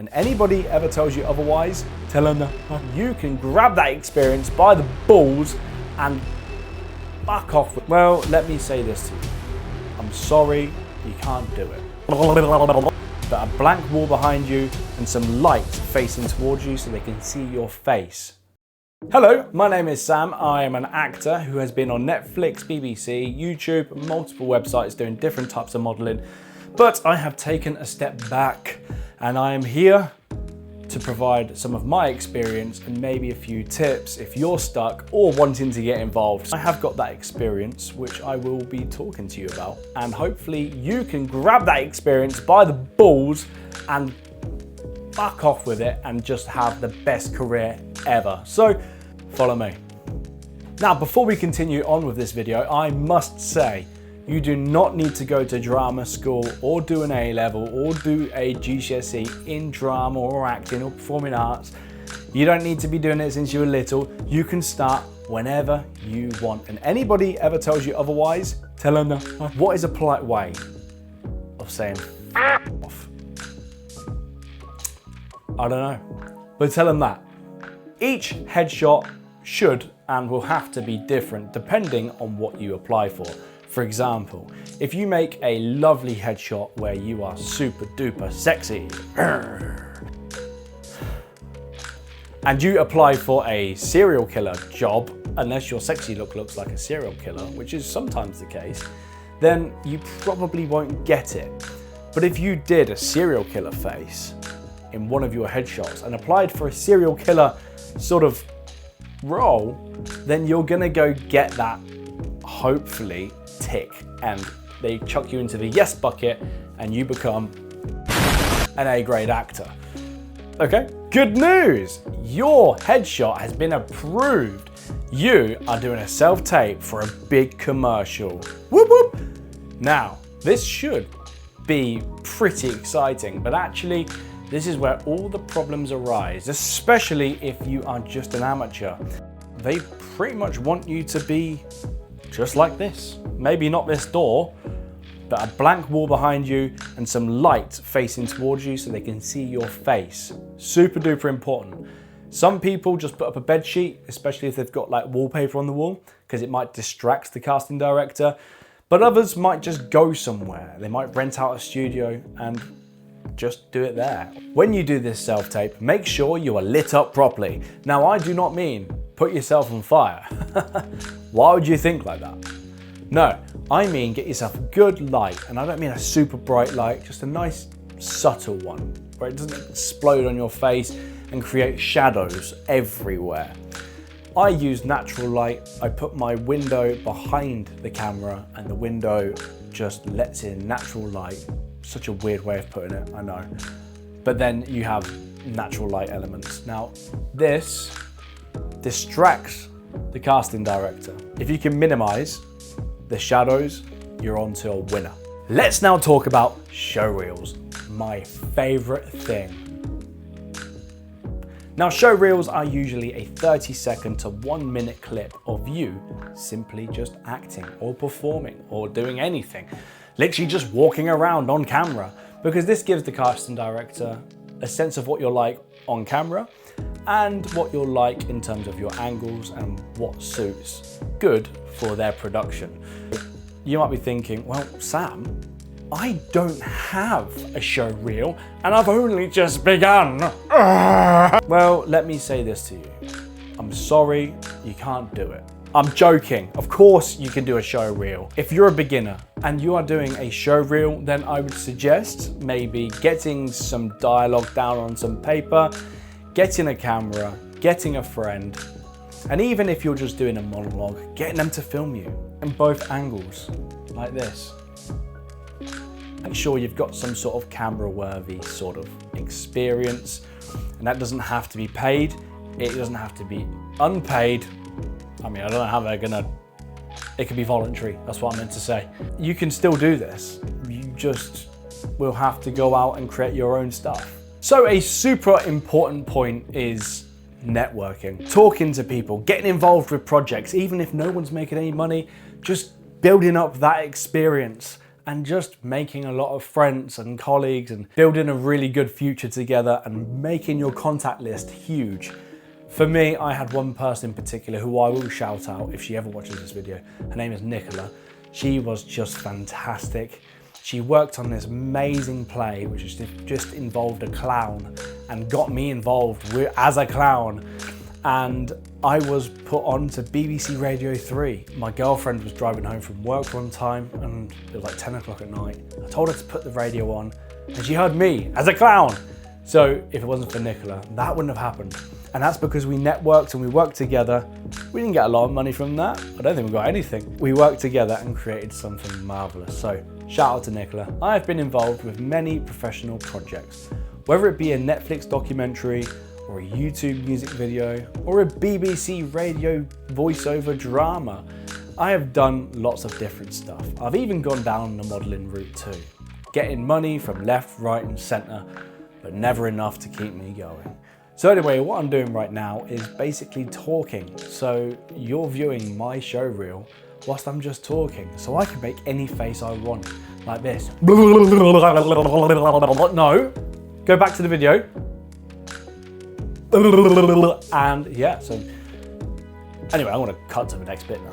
And anybody ever tells you otherwise, tell them that you can grab that experience by the balls and fuck off. Well, let me say this to you. I'm sorry, you can't do it. But a blank wall behind you and some light facing towards you so they can see your face. Hello, my name is Sam. I am an actor who has been on Netflix, BBC, YouTube, multiple websites doing different types of modeling. But I have taken a step back and I am here to provide some of my experience and maybe a few tips if you're stuck or wanting to get involved. I have got that experience which I will be talking to you about, and hopefully you can grab that experience by the balls and fuck off with it and just have the best career ever. So follow me. Now, before we continue on with this video, I must say you do not need to go to drama school or do an A-level or do a GCSE in drama or acting or performing arts. You don't need to be doing it since you were little. You can start whenever you want. And anybody ever tells you otherwise, tell them that. What is a polite way of saying off? I don't know, but tell them that. Each headshot should and will have to be different depending on what you apply for. For example, if you make a lovely headshot where you are super duper sexy and you apply for a serial killer job, unless your sexy look looks like a serial killer, which is sometimes the case, then you probably won't get it. But if you did a serial killer face in one of your headshots and applied for a serial killer sort of role, then you're gonna go get that, hopefully, tick, and they chuck you into the yes bucket and you become an A-grade actor. Okay, good news! Your headshot has been approved. You are doing a self-tape for a big commercial. Whoop whoop! Now, this should be pretty exciting, but actually, this is where all the problems arise, especially if you are just an amateur. They pretty much want you to be just like this. Maybe not this door, but a blank wall behind you and some light facing towards you so they can see your face. Super duper important. Some people just put up a bed sheet, especially if they've got like wallpaper on the wall, because it might distract the casting director. But others might just go somewhere. They might rent out a studio and just do it there. When you do this self-tape, make sure you are lit up properly. Now, I do not mean put yourself on fire. Why would you think like that? No, I mean get yourself a good light, and I don't mean a super bright light, just a nice subtle one where it doesn't explode on your face and create shadows everywhere. I use natural light. I put my window behind the camera and the window just lets in natural light. Such a weird way of putting it, I know. But then you have natural light elements. Now, this distracts the casting director. If you can minimize the shadows, you're on to a winner. Let's now talk about show reels, my favorite thing. Now, show reels are usually a 30-second to 1 minute clip of you simply just acting or performing or doing anything. Literally just walking around on camera, because this gives the casting director a sense of what you're like on camera and what you're like in terms of your angles and what suits good for their production. You might be thinking, well, Sam, I don't have a show reel and I've only just begun. Well, let me say this to you. I'm sorry, you can't do it. I'm joking. Of course you can do a show reel. If you're a beginner and you are doing a show reel, then I would suggest maybe getting some dialogue down on some paper, getting a camera, getting a friend, and even if you're just doing a monologue, getting them to film you in both angles, like this. Make sure you've got some sort of camera-worthy sort of experience, and that doesn't have to be paid. It doesn't have to be unpaid. I mean, I don't know how they're gonna, it could be voluntary, that's what I meant to say. You can still do this, you just will have to go out and create your own stuff. So a super important point is networking, talking to people, getting involved with projects, even if no one's making any money, just building up that experience and just making a lot of friends and colleagues and building a really good future together and making your contact list huge. For me, I had one person in particular who I will shout out if she ever watches this video. Her name is Nicola. She was just fantastic. She worked on this amazing play, which just involved a clown and got me involved as a clown. And I was put on to BBC Radio 3. My girlfriend was driving home from work one time and it was like 10 o'clock at night. I told her to put the radio on and she heard me as a clown. So if it wasn't for Nicola, that wouldn't have happened. And that's because we networked and we worked together. We didn't get a lot of money from that. I don't think we got anything. We worked together and created something marvelous. So shout out to Nicola. I have been involved with many professional projects, whether it be a Netflix documentary or a YouTube music video or a BBC radio voiceover drama. I have done lots of different stuff. I've even gone down the modeling route too, getting money from left, right and center, but never enough to keep me going. So anyway, what I'm doing right now is basically talking. So you're viewing my show reel whilst I'm just talking. So I can make any face I want, like this. No, go back to the video. And yeah, so anyway, I want to cut to the next bit now.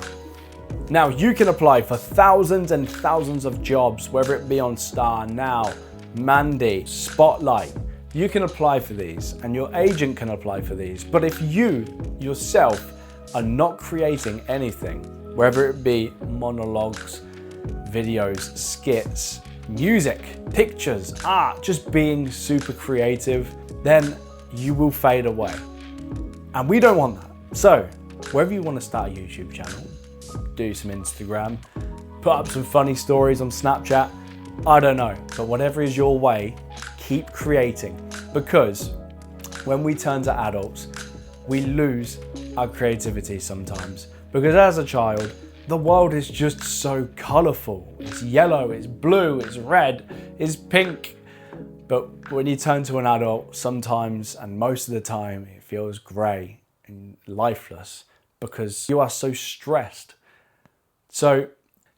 Now you can apply for thousands and thousands of jobs, whether it be on Star Now, Mandy, Spotlight. You can apply for these and your agent can apply for these. But if you yourself are not creating anything, whether it be monologues, videos, skits, music, pictures, art, just being super creative, then you will fade away. And we don't want that. So whether you want to start a YouTube channel, do some Instagram, put up some funny stories on Snapchat, I don't know, but whatever is your way, keep creating, because when we turn to adults, we lose our creativity sometimes. Because as a child, the world is just so colorful. It's yellow, it's blue, it's red, it's pink. But when you turn to an adult, sometimes, and most of the time, it feels gray and lifeless because you are so stressed. So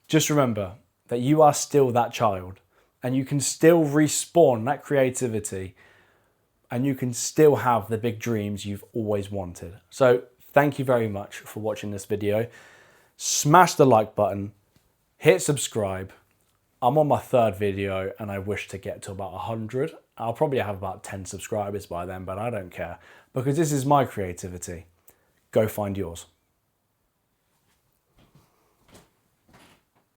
just remember that you are still that child and you can still respawn that creativity and you can still have the big dreams you've always wanted. So thank you very much for watching this video. Smash the like button, hit subscribe. I'm on my third video and I wish to get to about 100. I'll probably have about 10 subscribers by then, but I don't care because this is my creativity. Go find yours.